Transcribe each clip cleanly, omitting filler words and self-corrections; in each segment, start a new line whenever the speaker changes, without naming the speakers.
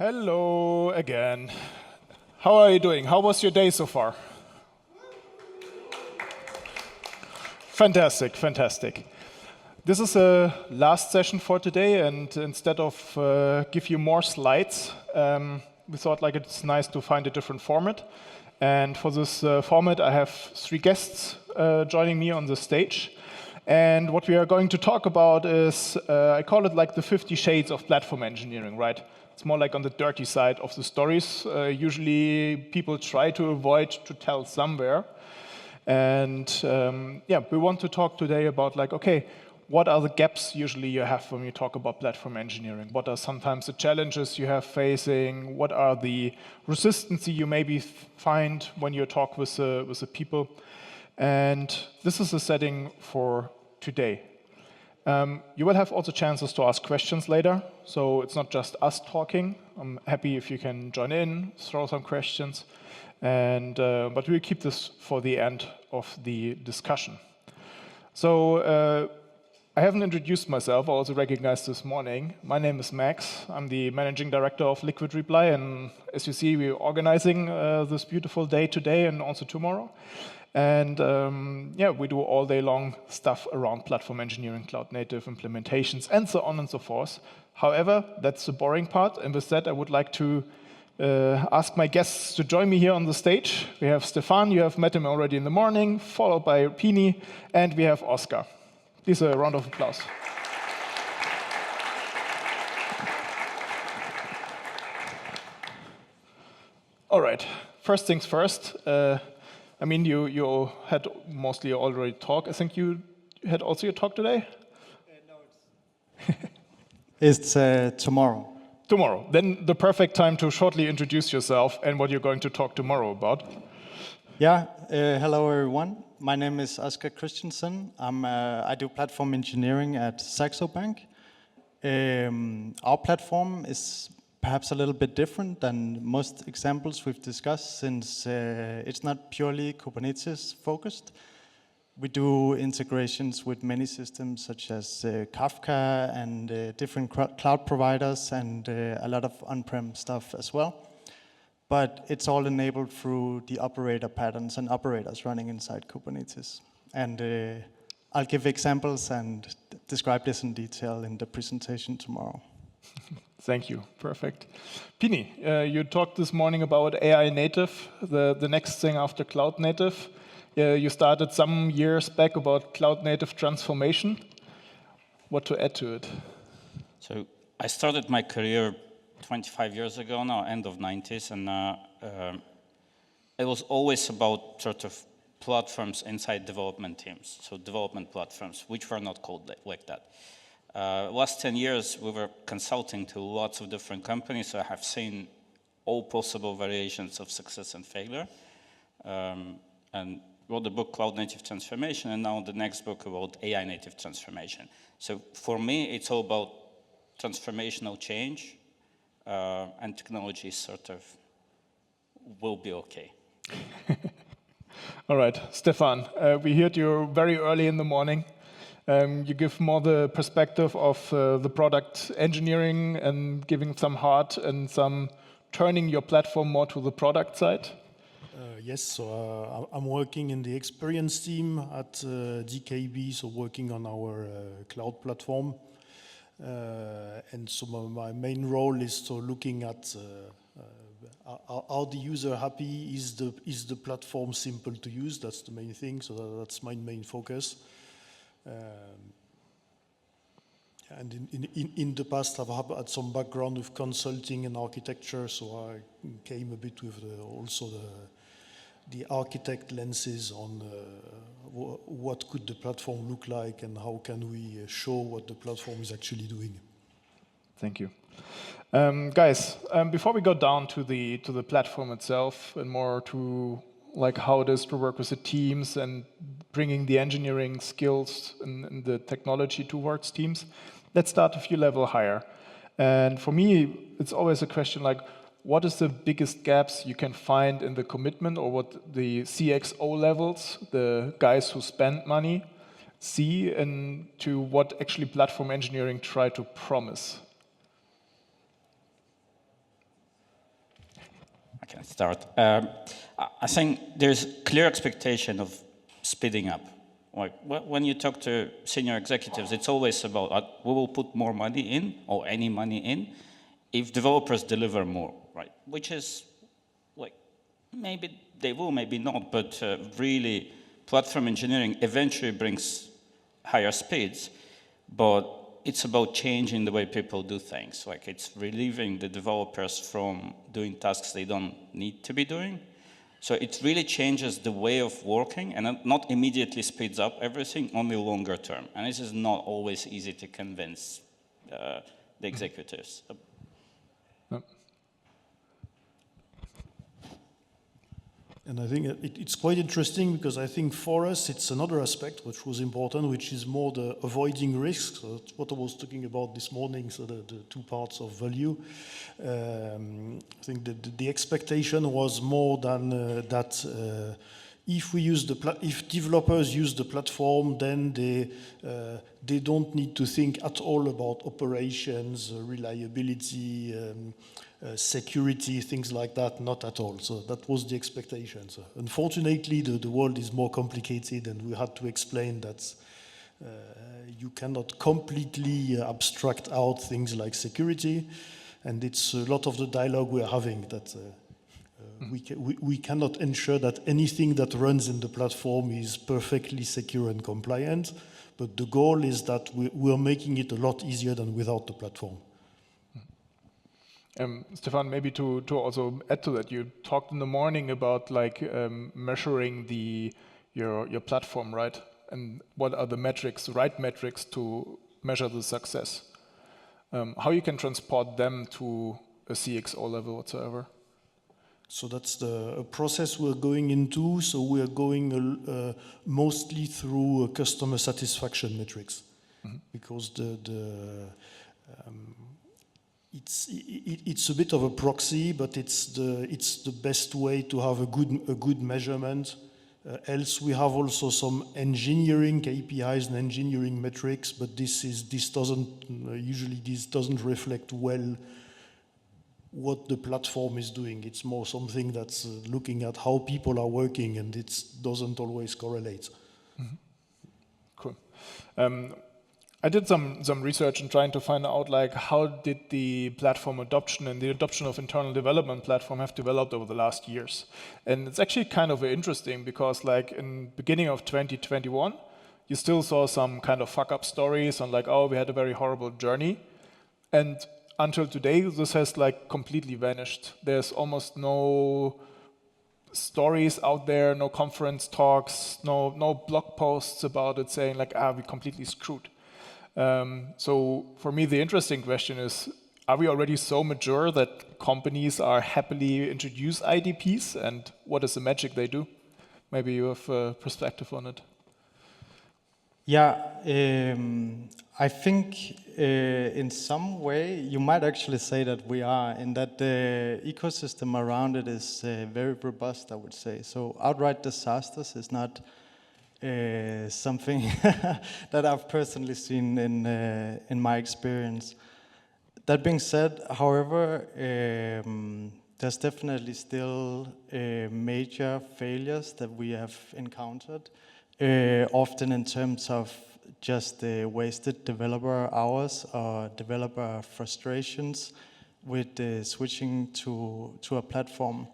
Hello again. How are you doing? How was your day so far? Fantastic, fantastic. This is a last session for today, and instead of give you more slides, we thought like it's nice to find a different format. And for this format, I have 3 guests joining me on the stage. And what we are going to talk about is, I call it like the 50 shades of platform engineering, right? It's more like on the dirty side of the stories. Usually people try to avoid to tell somewhere. And yeah, we want to talk today about like, okay, what are the gaps usually you have when you talk about platform engineering? What are sometimes the challenges you have facing? What are the resistance you maybe find when you talk with the people? And this is the setting for today. You will have also chances to ask questions later, so it's not just us talking. I'm happy if you can join in, throw some questions, and but we'll keep this for the end of the discussion. So I haven't introduced myself. I also recognized this morning. My name is Max. I'm the managing director of Liquid Reply, and as you see, we're organizing this beautiful day today and also tomorrow. And yeah, we do all day long stuff around platform engineering, cloud native implementations, and so on and so forth. However, that's the boring part. And with that, I would like to ask my guests to join me here on the stage. We have Stéphane, you have met him already in the morning, followed by Pini, and we have Oskar. Please, a round of applause. All right, first things first. I mean, you had mostly already talk. I think you had also your talk today?
No, it's tomorrow.
Tomorrow. Then the perfect time to shortly introduce yourself and what you're going to talk tomorrow about.
Yeah, hello everyone. My name is Oskar Kristiansen. I do platform engineering at Saxo Bank. Our platform is perhaps a little bit different than most examples we've discussed, since it's not purely Kubernetes focused. We do integrations with many systems such as Kafka and different cloud providers and a lot of on-prem stuff as well. But it's all enabled through the operator patterns and operators running inside Kubernetes. And I'll give examples and describe this in detail in the presentation tomorrow.
Thank you. Perfect. Pini, you talked this morning about AI native, the next thing after cloud native. You started some years back about cloud native transformation. What to add to it?
So I started my career 25 years ago now, end of 90s, and it was always about sort of platforms inside development teams, so development platforms, which were not called like that. Last 10 years, we were consulting to lots of different companies, so I have seen all possible variations of success and failure. And wrote the book Cloud Native Transformation, and now the next book about AI Native Transformation. So for me, it's all about transformational change, and technology sort of will be okay.
All right, Stéphane, we heard you very early in the morning. You give more the perspective of the product engineering and giving some heart and some turning your platform more to the product side.
Yes, so I'm working in the experience team at DKB, so working on our cloud platform. And so my main role is to looking at are the user happy, is the platform simple to use, that's the main thing, so that's my main focus. And in the past, I've had some background with consulting and architecture, so I came a bit with also the architect lenses on what could the platform look like and how can we show what the platform is actually doing.
Thank you. Guys, before we go down to the platform itself and more to like how it is to work with the teams and bringing the engineering skills and the technology towards teams, let's start a few level higher. And for me, it's always a question like, what is the biggest gaps you can find in the commitment, or what the CXO levels, the guys who spend money, see into what actually platform engineering try to promise?
I start. I think there's clear expectation of speeding up. Like when you talk to senior executives, it's always about we will put more money in or any money in if developers deliver more, right? Which is like maybe they will, maybe not, but really platform engineering eventually brings higher speeds, but it's about changing the way people do things. Like it's relieving the developers from doing tasks they don't need to be doing. So it really changes the way of working and not immediately speeds up everything, only longer term. And this is not always easy to convince the executives.
And I think it's quite interesting because I think for us it's another aspect which was important, which is more the avoiding risks. So that's what I was talking about this morning, so the two parts of value. I think the expectation was more than that if developers use the platform, then they don't need to think at all about operations, reliability, security, things like that, not at all. So that was the expectation. So unfortunately, the world is more complicated, and we had to explain that you cannot completely abstract out things like security, and it's a lot of the dialogue we are having that we cannot ensure that anything that runs in the platform is perfectly secure and compliant, but the goal is that we are making it a lot easier than without the platform.
Stéphane, maybe to also add to that, you talked in the morning about like measuring your platform, right? And what are the metrics, the right metrics to measure the success? How you can transport them to a CXO level whatsoever?
So that's the process we're going into. So we are going mostly through customer satisfaction metrics, because it's a bit of a proxy, but it's the best way to have a good measurement. Else we have also some engineering KPIs and engineering metrics, but this doesn't reflect well what the platform is doing. It's more something that's looking at how people are working, and it doesn't always correlate.
Cool. I did some research in trying to find out like how did the platform adoption and the adoption of internal development platform have developed over the last years. And it's actually kind of interesting because like in beginning of 2021, you still saw some kind of fuck up stories on like, oh, we had a very horrible journey. And until today, this has like completely vanished. There's almost no stories out there, no conference talks, no blog posts about it saying like, we completely screwed. So for me, the interesting question is, are we already so mature that companies are happily introduce IDPs, and what is the magic they do? Maybe you have a perspective on it.
Yeah, I think in some way you might actually say that we are, in that the ecosystem around it is very robust, I would say. So outright disasters is not something that I've personally seen in my experience. That being said, however, there's definitely still major failures that we have encountered, often in terms of just wasted developer hours or developer frustrations with switching to a platform.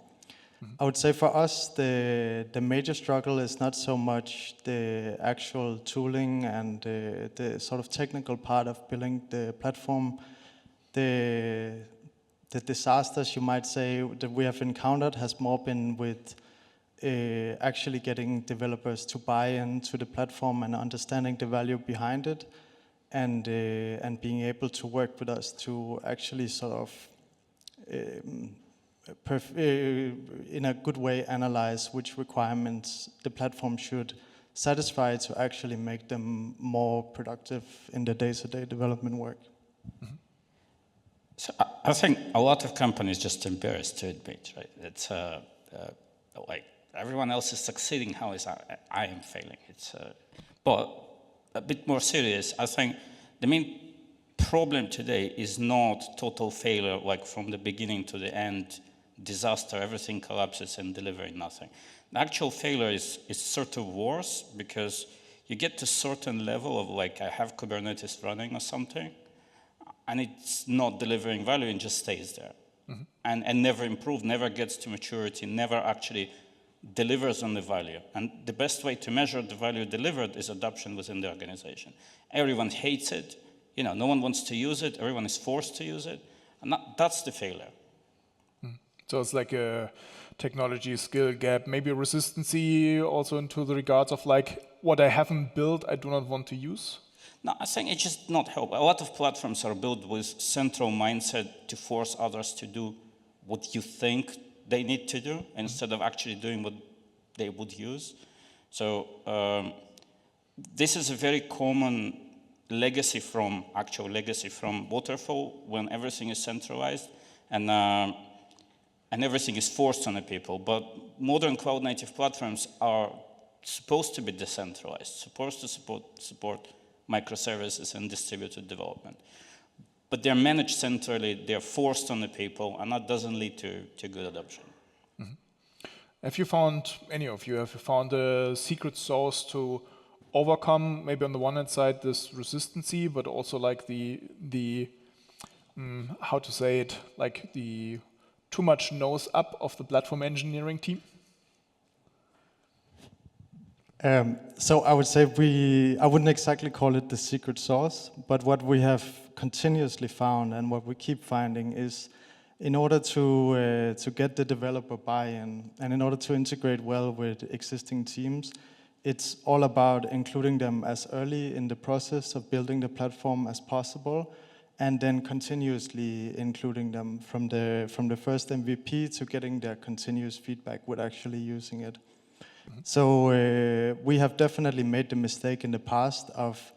I would say for us, the major struggle is not so much the actual tooling and the sort of technical part of building the platform. The disasters, you might say, that we have encountered has more been with actually getting developers to buy into the platform and understanding the value behind it, and being able to work with us to actually sort of in a good way analyze which requirements the platform should satisfy to actually make them more productive in the day-to-day development work.
So I think a lot of companies just embarrassed to admit, right? It's like everyone else is succeeding, how is I am failing? But a bit more serious, I think the main problem today is not total failure, like from the beginning to the end, disaster, everything collapses and delivering nothing. The actual failure is sort of worse because you get to a certain level of like, I have Kubernetes running or something, and it's not delivering value and just stays there. And never improves, never gets to maturity, never actually delivers on the value. And the best way to measure the value delivered is adoption within the organization. Everyone hates it, no one wants to use it, everyone is forced to use it, and that's the failure.
So it's like a technology skill gap, maybe a resistancy also into the regards of like, what I haven't built, I do not want to use?
No, I think it's just not help. A lot of platforms are built with central mindset to force others to do what you think they need to do instead of actually doing what they would use. So this is a very common legacy from waterfall, when everything is centralized and everything is forced on the people. But modern cloud native platforms are supposed to be decentralized, supposed to support microservices and distributed development. But they're managed centrally, they're forced on the people, and that doesn't lead to good adoption.
Have you found, any of you, have you found a secret sauce to overcome, maybe on the one hand side, this resistancy, but also like the how to say it, like the too much nose up of the platform engineering team?
So I would say I wouldn't exactly call it the secret sauce, but what we have continuously found and what we keep finding is, in order to get the developer buy-in and in order to integrate well with existing teams, it's all about including them as early in the process of building the platform as possible, and then continuously including them from the first MVP to getting their continuous feedback with actually using it. So we have definitely made the mistake in the past of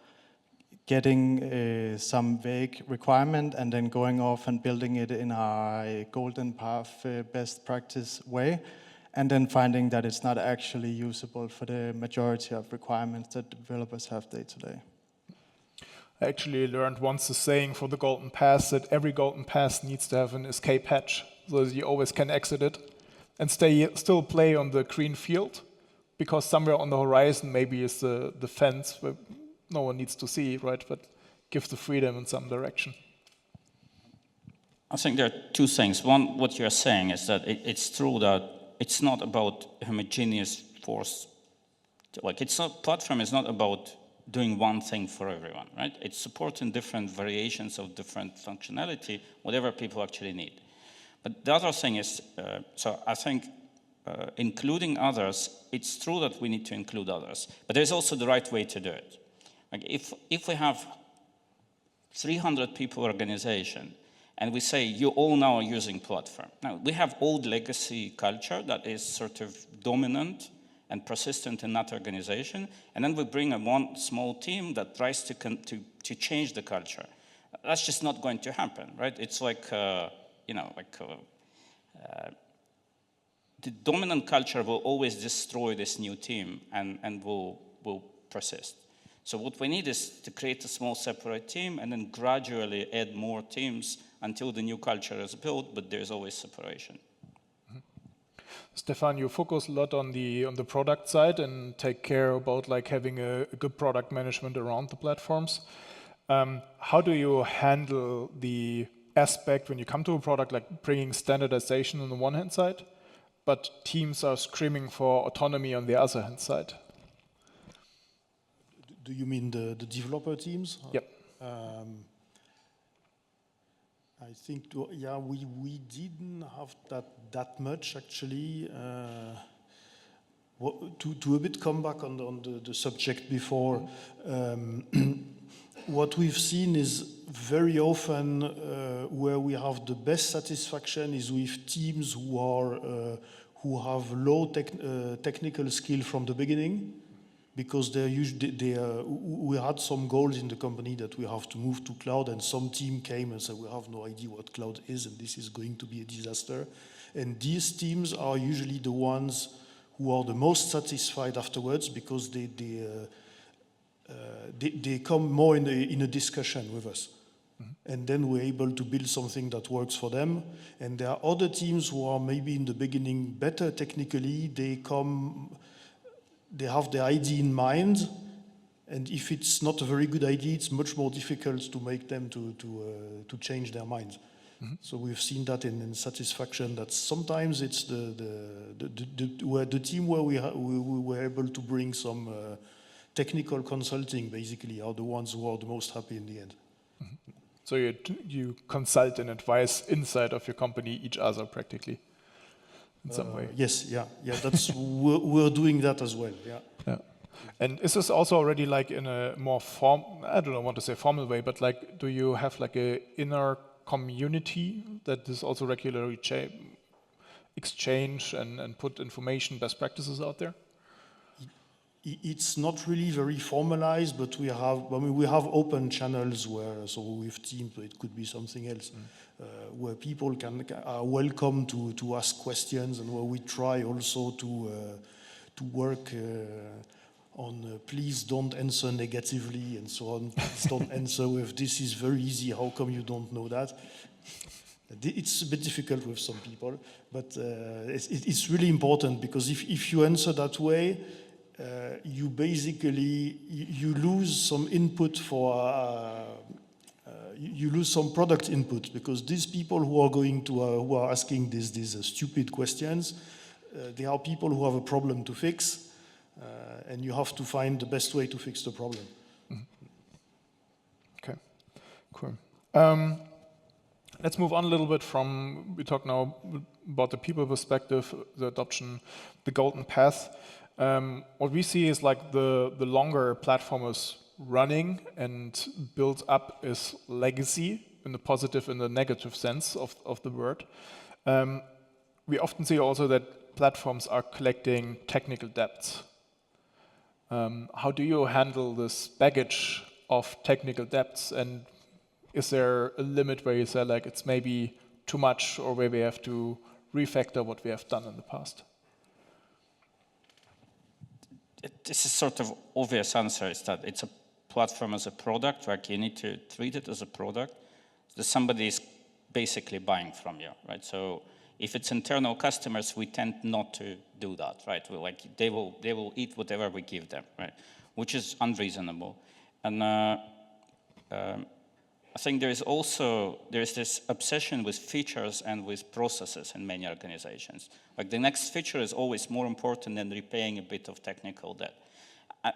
getting some vague requirement and then going off and building it in our golden path best practice way, and then finding that it's not actually usable for the majority of requirements that developers have day to day.
I actually learned once the saying for the golden path that every golden path needs to have an escape hatch, so that you always can exit it and still play on the green field, because somewhere on the horizon maybe is the fence where no one needs to see, right? But give the freedom in some direction.
I think there are two things. One, what you're saying is that it's true that it's not about homogeneous force. Like, platform is not about doing one thing for everyone, right? It's supporting different variations of different functionality, whatever people actually need. But the other thing is, so I think including others, it's true that we need to include others, but there's also the right way to do it. Like, if we have 300 people organization and we say you all now are using platform. Now, we have old legacy culture that is sort of dominant and persistent in that organization, and then we bring one small team that tries to change the culture. That's just not going to happen, right? It's like, the dominant culture will always destroy this new team and will persist. So what we need is to create a small separate team and then gradually add more teams until the new culture is built, but there's always separation.
Stéphane, you focus a lot on the product side and take care about like having a good product management around the platforms. How do you handle the aspect when you come to a product like bringing standardization on the one hand side, but teams are screaming for autonomy on the other hand side?
Do you mean the developer teams?
Yep.
I think, yeah, we didn't have that much actually. To a bit come back on the subject before, what we've seen is very often where we have the best satisfaction is with teams who have low technical skill from the beginning, because we had some goals in the company that we have to move to cloud, and some team came and said, we have no idea what cloud is, and this is going to be a disaster. And these teams are usually the ones who are the most satisfied afterwards, because they come more in a discussion with us. And then we're able to build something that works for them. And there are other teams who are maybe in the beginning better technically. They have the idea in mind, and if it's not a very good idea, it's much more difficult to make them to change their minds. So we've seen that in satisfaction, that sometimes it's the team where we were able to bring some technical consulting, basically, are the ones who are the most happy in the end.
So you consult and advise inside of your company each other practically in some way.
Yes, yeah. That's we're doing that as well. Yeah.
And is this also already like in a more I don't want to say formal way, but like, do you have like a inner community that is also regularly exchange and put information, best practices out there?
It's not really very formalized, but we have open channels so with teams, it could be something else, where people are welcome to ask questions, and where we try also to work on please don't answer negatively and so on. Please don't answer with this is very easy, how come you don't know that? It's a bit difficult with some people, but it's really important, because if you answer that way, you basically you lose some input you lose some product input, because these people who are asking these stupid questions, they are people who have a problem to fix, and you have to find the best way to fix the problem.
Okay, cool. Let's move on a little bit we talk now about the people perspective, the adoption, the golden path. What we see is like the longer a platform is running and built up is legacy, in the positive and the negative sense of the word. We often see also that platforms are collecting technical debts. How do you handle this baggage of technical debts, and is there a limit where you say like it's maybe too much, or where we have to refactor what we have done in the past?
This is sort of obvious answer, is that it's a platform as a product, like you need to treat it as a product that somebody is basically buying from you, right? So if it's internal customers, we tend not to do that, right? They will eat whatever we give them, right? Which is unreasonable. And I think there is this obsession with features and with processes in many organizations. Like the next feature is always more important than repaying a bit of technical debt.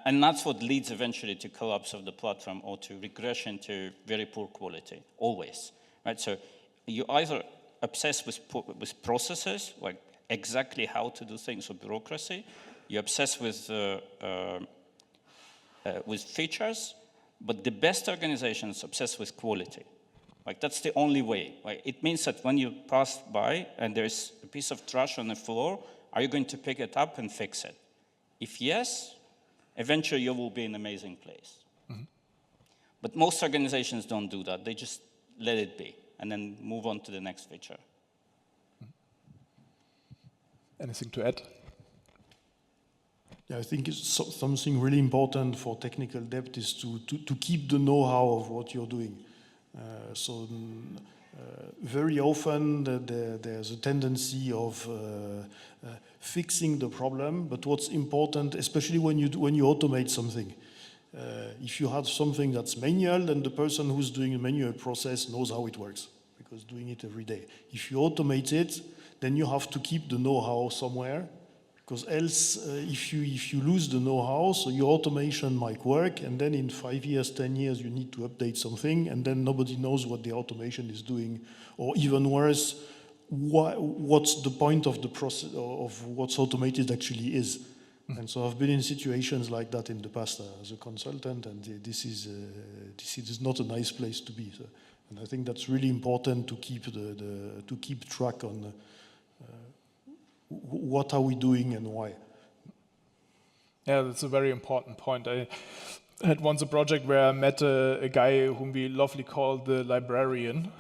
And that's what leads eventually to collapse of the platform, or to regression to very poor quality, always, right? So you either obsess with processes, like exactly how to do things, or bureaucracy. You obsess with features, but the best organizations obsess with quality. Like that's the only way. Like it means that when you pass by and there's a piece of trash on the floor, are you going to pick it up and fix it? If yes, eventually you will be in an amazing place. But most organizations don't do that. They just let it be and then move on to the next feature.
Anything to add?
Yeah, I think it's something really important for technical debt is to keep the know-how of what you're doing. Very often there's a tendency of fixing the problem, but what's important, especially when you automate something, if you have something that's manual, then the person who's doing a manual process knows how it works, because doing it every day. If you automate it, then you have to keep the know-how somewhere, because else, if you lose the know-how, so your automation might work, and then in 5 years, 10 years, you need to update something, and then nobody knows what the automation is doing, or even worse, what's the point of the process of what's automated actually is. And so I've been in situations like that in the past as a consultant, and this is not a nice place to be. So, and I think that's really important to keep track on. What are we doing and why?
Yeah, that's a very important point. I had once a project where I met a guy whom we lovely called the librarian,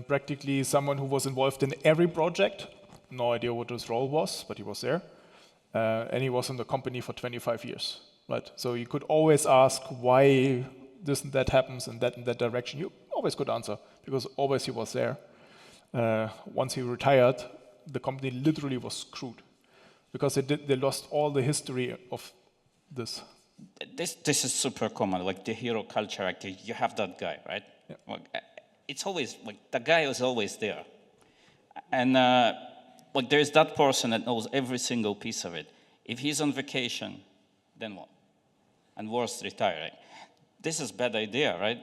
practically someone who was involved in every project. No idea what his role was, but he was there. And he was in the company for 25 years, right? So you could always ask why this and that happens in that direction. You always could answer, because always he was there. Once he retired, the company literally was screwed, because they lost all the history of this.
This is super common, like the hero culture. Like you have that guy, right?
Yeah.
Like, it's always like the guy is always there, and like there's that person that knows every single piece of it. If he's on vacation, then what? And worse, retiring. This is a bad idea, right?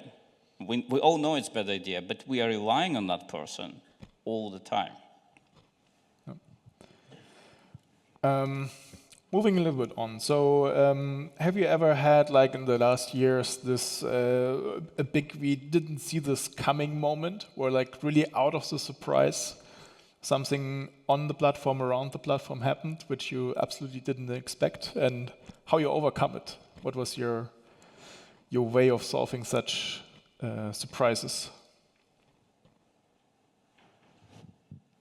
We all know it's a bad idea, but we are relying on that person all the time.
Moving a little bit on. So, have you ever had, like in the last years, this a big we didn't see this coming moment, where like really out of the surprise, something on the platform, around the platform happened, which you absolutely didn't expect, and how you overcome it? What was your way of solving such surprises?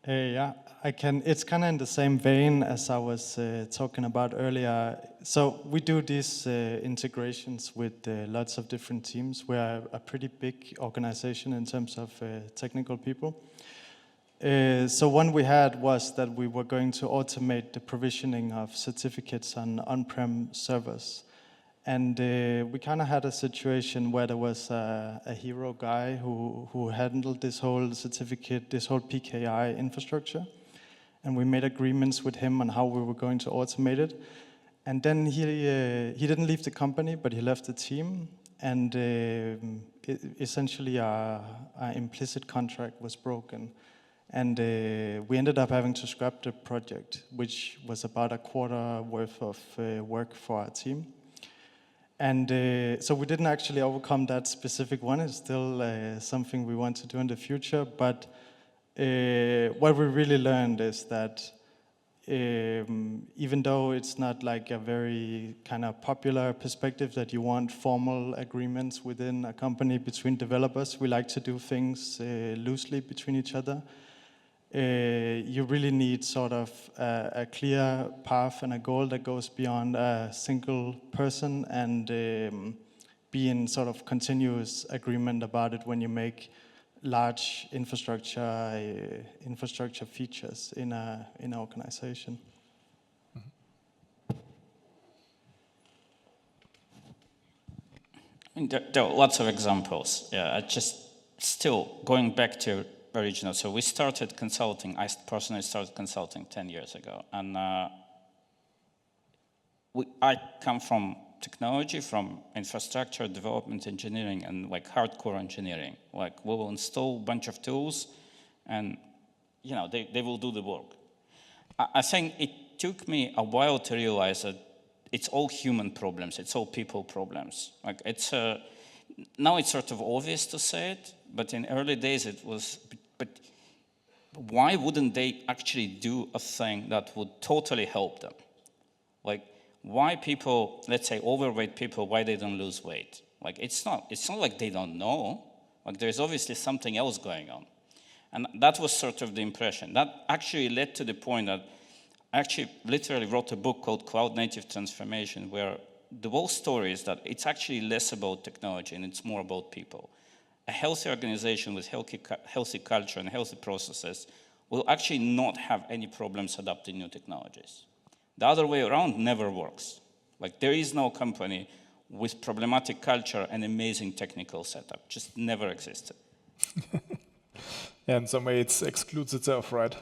Yeah, I can. It's kind of in the same vein as I was talking about earlier. So we do these integrations with lots of different teams. We're a pretty big organization in terms of technical people. So one we had was that we were going to automate the provisioning of certificates on on-prem servers. And we kind of had a situation where there was a hero guy who handled this whole certificate, this whole PKI infrastructure. And we made agreements with him on how we were going to automate it. And then he didn't leave the company, but he left the team. And essentially our implicit contract was broken. And we ended up having to scrap the project, which was about a quarter worth of work for our team. And so we didn't actually overcome that specific one. It's still something we want to do in the future. But what we really learned is that even though it's not like a very kind of popular perspective that you want formal agreements within a company between developers, we like to do things loosely between each other. You really need sort of a clear path and a goal that goes beyond a single person, and be in sort of continuous agreement about it when you make large infrastructure features in an organization.
I mean, there are lots of examples. Yeah, I just still going back to original. So we started consulting. I personally started consulting 10 years ago, and I come from technology, from infrastructure development engineering, and like hardcore engineering. Like we will install a bunch of tools, and you know they will do the work. I think it took me a while to realize that it's all human problems. It's all people problems. Like it's now it's sort of obvious to say it, but in early days it was. But why wouldn't they actually do a thing that would totally help them? Like why people, let's say overweight people, why they don't lose weight? Like it's not like they don't know. Like there's obviously something else going on. And that was sort of the impression. That actually led to the point that I actually literally wrote a book called Cloud Native Transformation, where the whole story is that it's actually less about technology and it's more about people. A healthy organization with healthy culture and healthy processes will actually not have any problems adopting new technologies. The other way around never works. Like there is no company with problematic culture and amazing technical setup. Just never existed.
Yeah, in some way it excludes itself, right?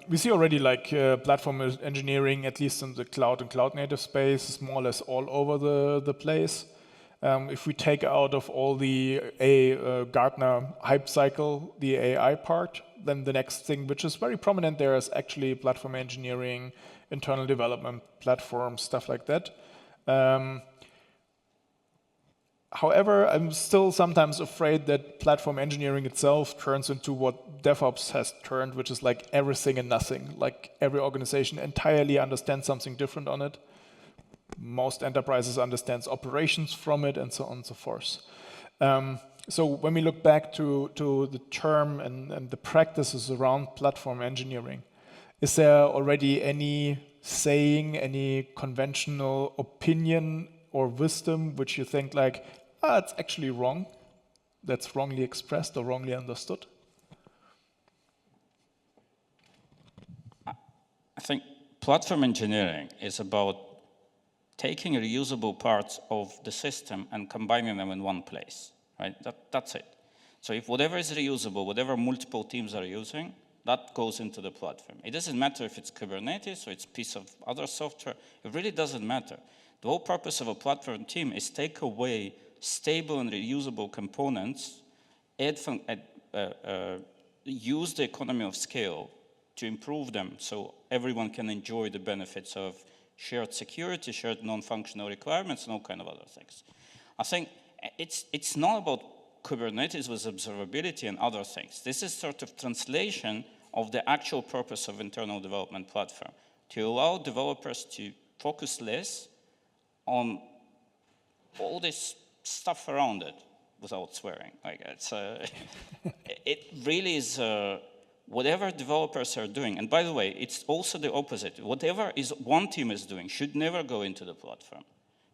We see already like platform engineering, at least in the cloud and cloud native space, is more or less all over the place. If we take out of all the Gartner hype cycle, the AI part, then the next thing, which is very prominent there, is actually platform engineering, internal development platforms, stuff like that. However, I'm still sometimes afraid that platform engineering itself turns into what DevOps has turned, which is like everything and nothing. Like every organization entirely understands something different on it. Most enterprises understands operations from it, and so on and so forth. So when we look back to the term and the practices around platform engineering, is there already any saying, any conventional opinion or wisdom which you think like, it's actually wrong? that's wrongly expressed or wrongly understood?
I think platform engineering is about taking reusable parts of the system and combining them in one place, right? That's it. So if whatever is reusable, whatever multiple teams are using, that goes into the platform. It doesn't matter if it's Kubernetes or it's a piece of other software. It really doesn't matter. The whole purpose of a platform team is take away stable and reusable components, use the economy of scale to improve them so everyone can enjoy the benefits of shared security, shared non-functional requirements, and all kind of other things. I think it's not about Kubernetes with observability and other things. This is sort of translation of the actual purpose of internal development platform, to allow developers to focus less on all this stuff around it, without swearing. Like it really is whatever developers are doing. And by the way, it's also the opposite. Whatever is one team is doing should never go into the platform,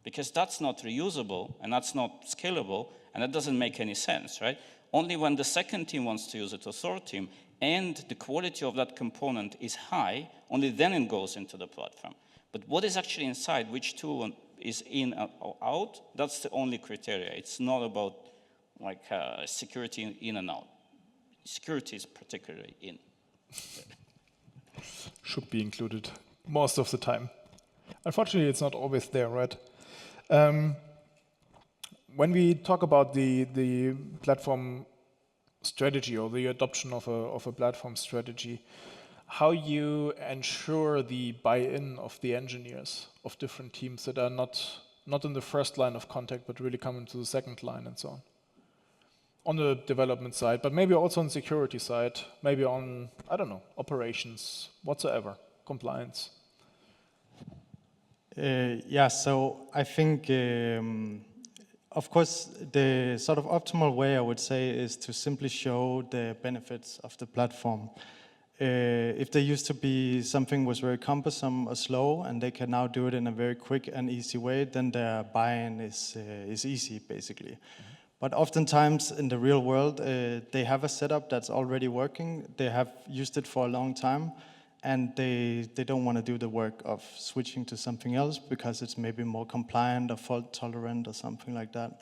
because that's not reusable and that's not scalable and that doesn't make any sense, right? Only when the second team wants to use it, or third team, and the quality of that component is high, only then it goes into the platform. But what is actually inside, which tool is in or out, that's the only criteria. It's not about like security in and out. Security is particularly in.
Should be included most of the time. Unfortunately, it's not always there, right? When we talk about the platform strategy or the adoption of a platform strategy, how you ensure the buy-in of the engineers of different teams that are not in the first line of contact, but really come into the second line and so on the development side, but maybe also on the security side, maybe on, I don't know, operations, whatsoever, compliance.
Yeah, so I think, of course, the sort of optimal way I would say is to simply show the benefits of the platform. If there used to be something was very cumbersome or slow, and they can now do it in a very quick and easy way, then their buy-in is easy, basically. But oftentimes in the real world, they have a setup that's already working. They have used it for a long time, and they don't want to do the work of switching to something else because it's maybe more compliant or fault tolerant or something like that.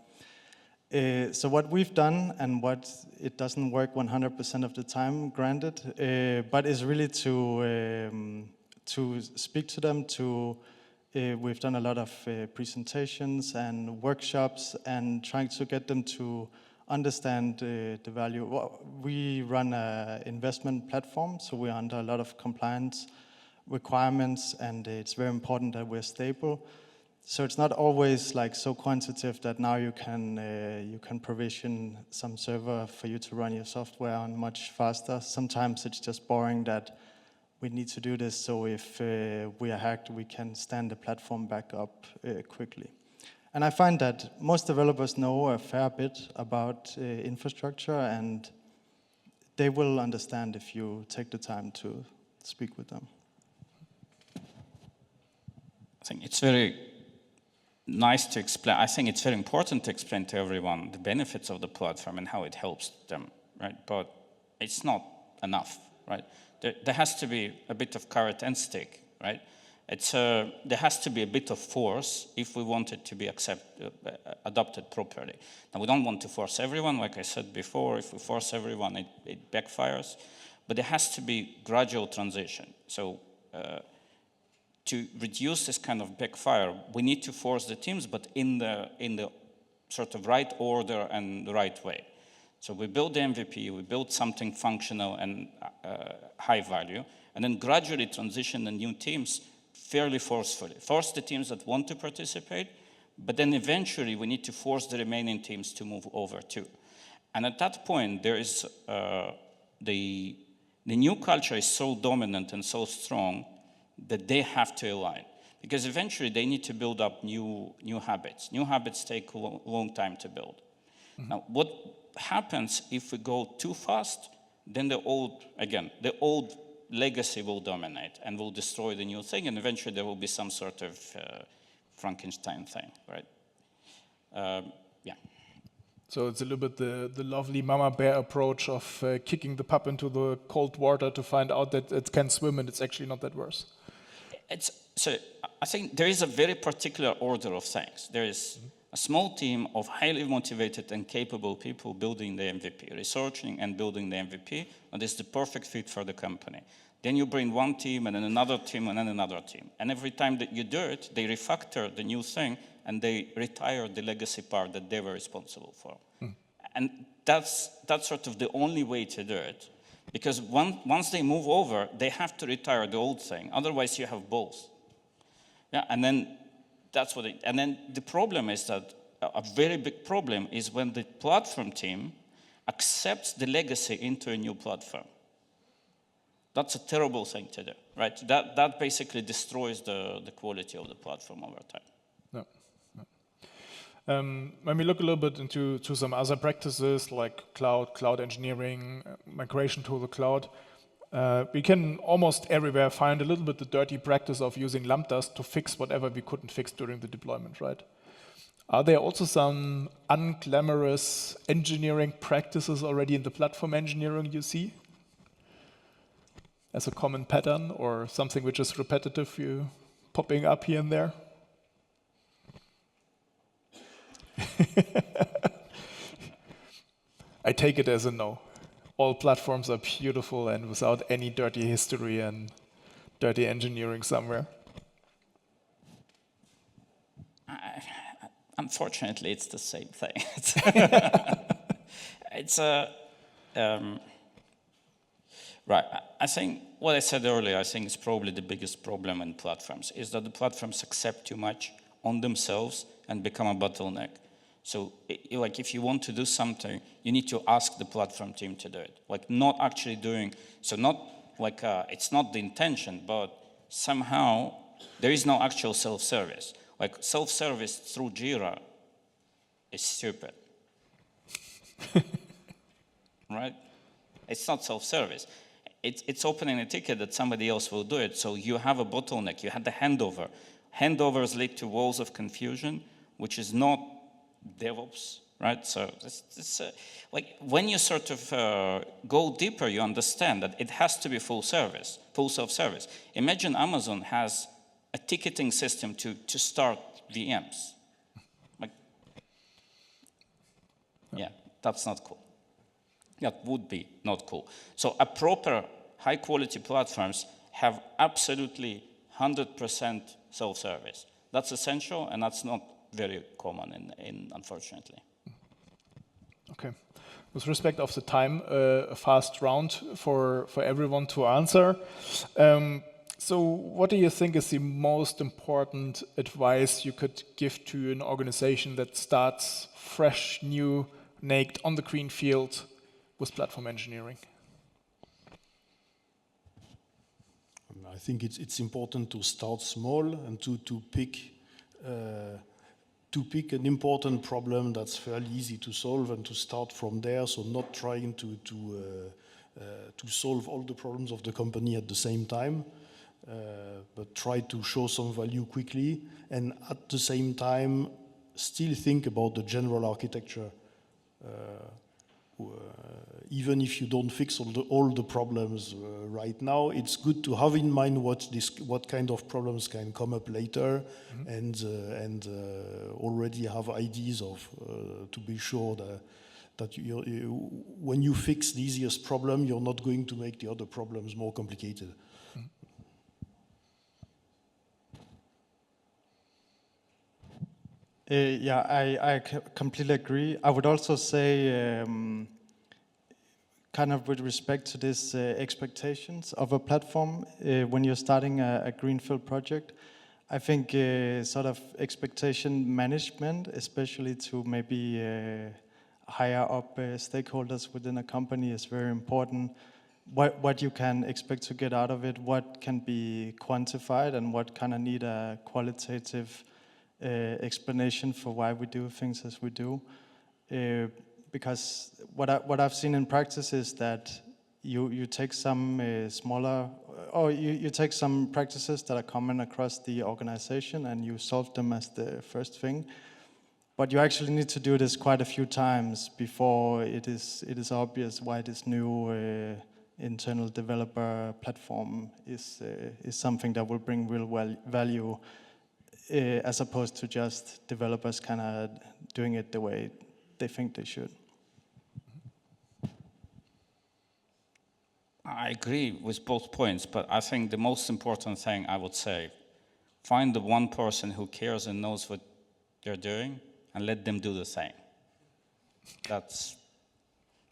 So what we've done, and what it doesn't work 100% of the time, granted, but is really to speak to them. We've done a lot of presentations and workshops and trying to get them to understand the value. We run an investment platform, so we're under a lot of compliance requirements, and it's very important that we're stable. So it's not always like so quantitative that now you can provision some server for you to run your software on much faster. Sometimes it's just boring that we need to do this, so if we are hacked, we can stand the platform back up quickly. And I find that most developers know a fair bit about infrastructure, and they will understand if you take the time to speak with them.
I think it's very nice to explain. I think it's very important to explain to everyone the benefits of the platform and how it helps them, right? But it's not enough, right? There has to be a bit of carrot and stick, right? There has to be a bit of force if we want it to be adopted properly. Now, we don't want to force everyone, like I said before. If we force everyone, it backfires. But there has to be gradual transition. So to reduce this kind of backfire, we need to force the teams, but in the sort of right order and the right way. So we build the MVP, we build something functional and high value, and then gradually transition the new teams fairly forcefully. Force the teams that want to participate, but then eventually we need to force the remaining teams to move over too. And at that point, there is the new culture is so dominant and so strong that they have to align, because eventually they need to build up new habits. New habits take a long time to build. Mm-hmm. Now, what happens if we go too fast? Then the old legacy will dominate and will destroy the new thing, and eventually there will be some sort of Frankenstein thing, right? Yeah.
So it's a little bit the lovely mama bear approach of kicking the pup into the cold water to find out that it can swim and it's actually not that worse.
So I think there is a very particular order of things. There is a small team of highly motivated and capable people building the MVP, researching and building the MVP, and it's the perfect fit for the company. Then you bring one team and then another team and then another team. And every time that you do it, they refactor the new thing and they retire the legacy part that they were responsible for. And that's sort of the only way to do it. Because once they move over, they have to retire the old thing. Otherwise, you have both. Yeah, and then that's what and then the problem is that a very big problem is when the platform team accepts the legacy into a new platform. That's a terrible thing to do, right? That basically destroys the quality of the platform over time.
No. When we look a little bit into some other practices like cloud engineering, migration to the cloud, we can almost everywhere find a little bit the dirty practice of using lambdas to fix whatever we couldn't fix during the deployment, right? Are there also some unglamorous engineering practices already in the platform engineering you see as a common pattern or something which is repetitive, you popping up here and there? I take it as a no. All platforms are beautiful and without any dirty history and dirty engineering somewhere.
Unfortunately, it's the same thing. Right. I think what I said earlier, I think is probably the biggest problem in platforms, is that the platforms accept too much on themselves and become a bottleneck. So, like, if you want to do something, you need to ask the platform team to do it. Like, not actually doing, so not like, it's not the intention, but somehow there is no actual self-service. Like, self-service through Jira is stupid. Right? It's not self-service. It's opening a ticket that somebody else will do it, so you have a bottleneck. You had the handover. Handovers lead to walls of confusion, which is not DevOps, right? So it's like when you sort of go deeper, you understand that it has to be full service, full self-service. Imagine Amazon has a ticketing system to start VMs. Like, yeah, that's not cool. That would be not cool. So a proper high-quality platforms have absolutely 100% self-service. That's essential, and that's not very common, unfortunately.
Okay. With respect of the time, a fast round for everyone to answer. So what do you think is the most important advice you could give to an organization that starts fresh, new, naked, on the green field with platform engineering?
I think it's important to start small and to pick an important problem that's fairly easy to solve and to start from there. So not trying to solve all the problems of the company at the same time, but try to show some value quickly, and at the same time still think about the general architecture. Even if you don't fix all the problems right now, it's good to have in mind what kind of problems can come up later, and already have ideas of to be sure that when you fix the easiest problem, you're not going to make the other problems more complicated.
Yeah, I completely agree. I would also say, kind of with respect to this expectations of a platform, when you're starting a greenfield project, I think sort of expectation management, especially to maybe higher up stakeholders within a company, is very important. What you can expect to get out of it, what can be quantified, and what kind of need a qualitative explanation for why we do things as we do. Because what I've seen in practice is that you take some smaller, or you take some practices that are common across the organization and you solve them as the first thing. But you actually need to do this quite a few times before it is obvious why this new internal developer platform is something that will bring real value, as opposed to just developers kind of doing it the way they think they should.
I agree with both points, but I think the most important thing I would say, find the one person who cares and knows what they're doing and let them do the same. That's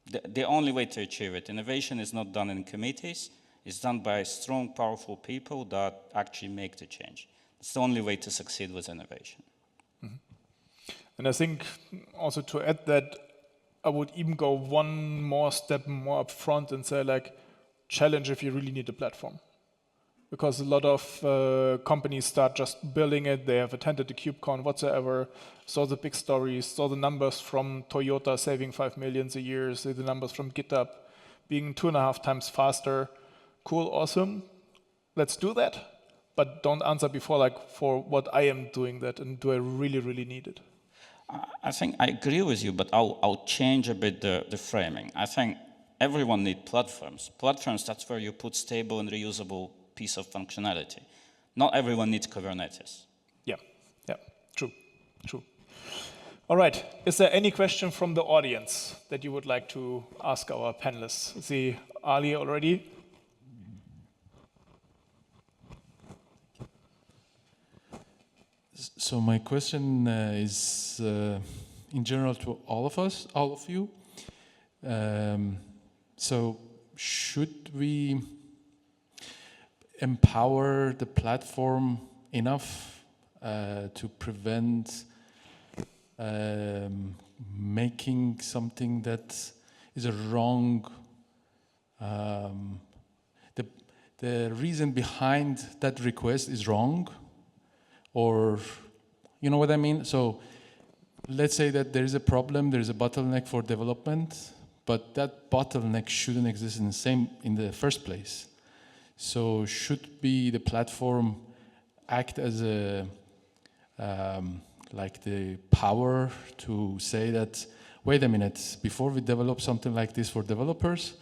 the only way to achieve it. Innovation is not done in committees. It's done by strong, powerful people that actually make the change. It's the only way to succeed with innovation.
And I think also to add that, I would even go one more step more up front and say, like, challenge if you really need a platform. Because a lot of companies start just building it. They have attended the KubeCon whatsoever, saw the big stories, saw the numbers from Toyota saving 5 million a year, see the numbers from GitHub being 2.5 times faster. Cool, awesome. Let's do that. But don't answer before, like, for what I am doing that, and do I really, really need it?
I think I agree with you, but I'll change a bit the framing. I think everyone needs platforms. Platforms, that's where you put stable and reusable piece of functionality. Not everyone needs Kubernetes.
Yeah, true. All right, is there any question from the audience that you would like to ask our panelists? See Ali already.
So my question is in general to all of you. So should we empower the platform enough to prevent making something that is a wrong, the reason behind that request is wrong? Or, you know what I mean? So let's say that there is a problem, there is a bottleneck for development, but that bottleneck shouldn't exist in the first place. So should be the platform act as a like the power to say that, wait a minute, before we develop something like this for developers,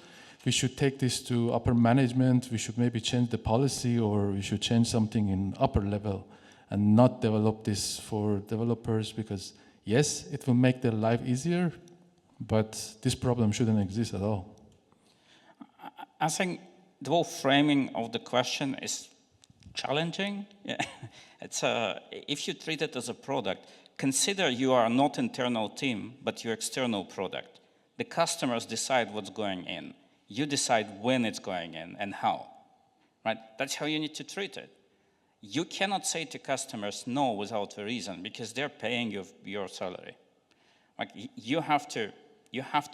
we should take this to upper management, we should maybe change the policy, or we should change something in upper level and not develop this for developers, because yes, it will make their life easier, but this problem shouldn't exist at all.
I think the whole framing of the question is challenging. Yeah. It's if you treat it as a product, consider you are not internal team, but your external product. The customers decide what's going in. You decide when it's going in and how. Right? That's how you need to treat it. You cannot say to customers no without a reason, because they're paying your salary. Like, you have to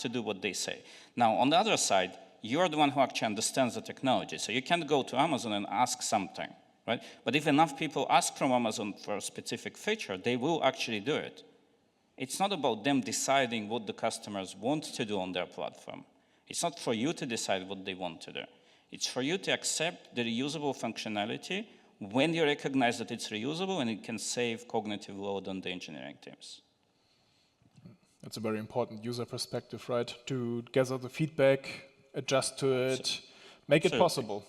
do what they say. Now, on the other side, you're the one who actually understands the technology. So you can't go to Amazon and ask something, right? But if enough people ask from Amazon for a specific feature, they will actually do it. It's not about them deciding what the customers want to do on their platform. It's not for you to decide what they want to do. It's for you to accept the reusable functionality when you recognize that it's reusable and it can save cognitive load on the engineering teams.
That's a very important user perspective, right? To gather the feedback, adjust to it, make it possible.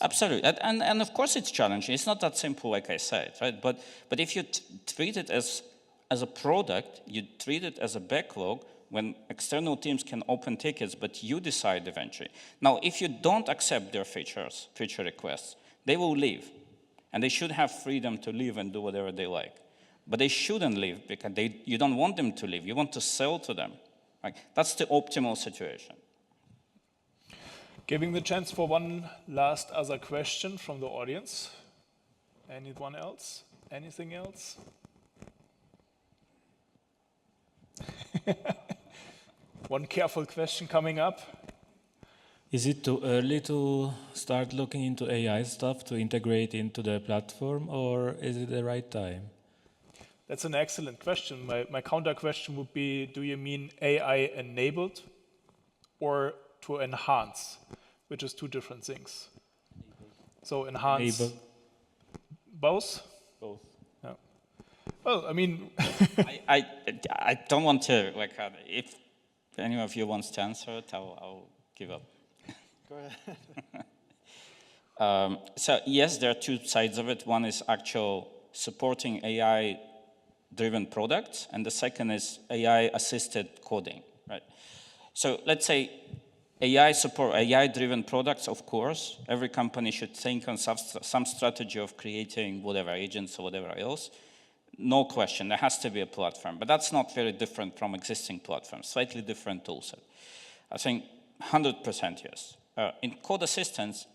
Absolutely, and of course it's challenging. It's not that simple, like I said, right? But if you treat it as a product, you treat it as a backlog, when external teams can open tickets, but you decide eventually. Now, if you don't accept their feature requests, they will leave. And they should have freedom to leave and do whatever they like. But they shouldn't leave, because you don't want them to leave. You want to sell to them. Right? That's the optimal situation.
Giving the chance for one last other question from the audience. Anyone else? Anything else? One careful question coming up.
Is it too early to start looking into AI stuff to integrate into the platform, or is it the right time?
That's an excellent question. My counter question would be, do you mean AI enabled or to enhance, which is two different things? So enhance.
Enable.
Both?
Both.
Yeah. Well, I mean,
I don't want to, like, if any of you wants to answer it, I'll give up.
Go ahead.
So yes, there are two sides of it. One is actual supporting AI-driven products, and the second is AI-assisted coding, right? So let's say AI-driven products, of course. Every company should think on some strategy of creating whatever, agents or whatever else. No question, there has to be a platform, but that's not very different from existing platforms, slightly different toolset. I think 100% yes. In code assistance,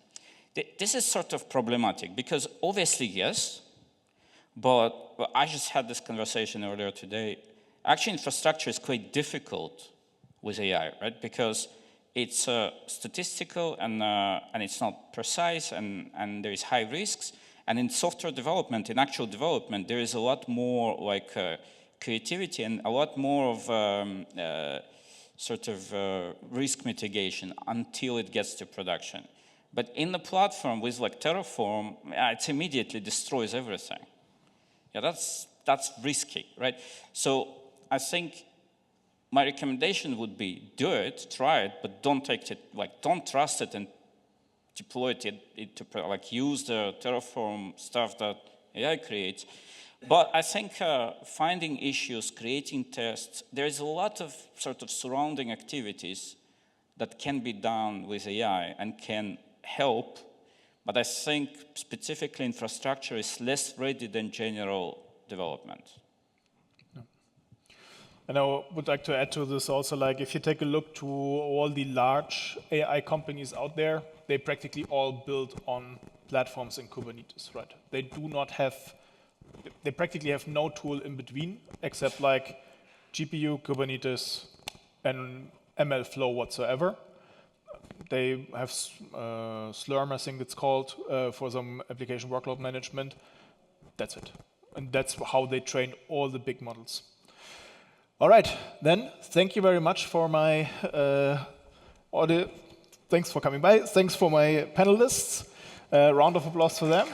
this is sort of problematic because obviously yes, but I just had this conversation earlier today. Actually, infrastructure is quite difficult with AI, right? Because it's statistical and it's not precise and there is high risks. And in software development, in actual development, there is a lot more like creativity and a lot more of risk mitigation until it gets to production. But in the platform with like Terraform, it immediately destroys everything. Yeah, that's risky, right? So I think my recommendation would be do it, try it, but don't trust it and deploy it use the Terraform stuff that AI creates. But I think finding issues, creating tests, there's a lot of sort of surrounding activities that can be done with AI and can help. But I think specifically infrastructure is less ready than general development.
And I would like to add to this also, like if you take a look to all the large AI companies out there, they practically all build on platforms in Kubernetes, right? They practically have no tool in between except like GPU, Kubernetes, and ML flow whatsoever. They have Slurm, I think it's called, for some application workload management. That's it. And that's how they train all the big models. All right, then, thank you very much for my audio. Thanks for coming by. Thanks for my panelists. Round of applause for them.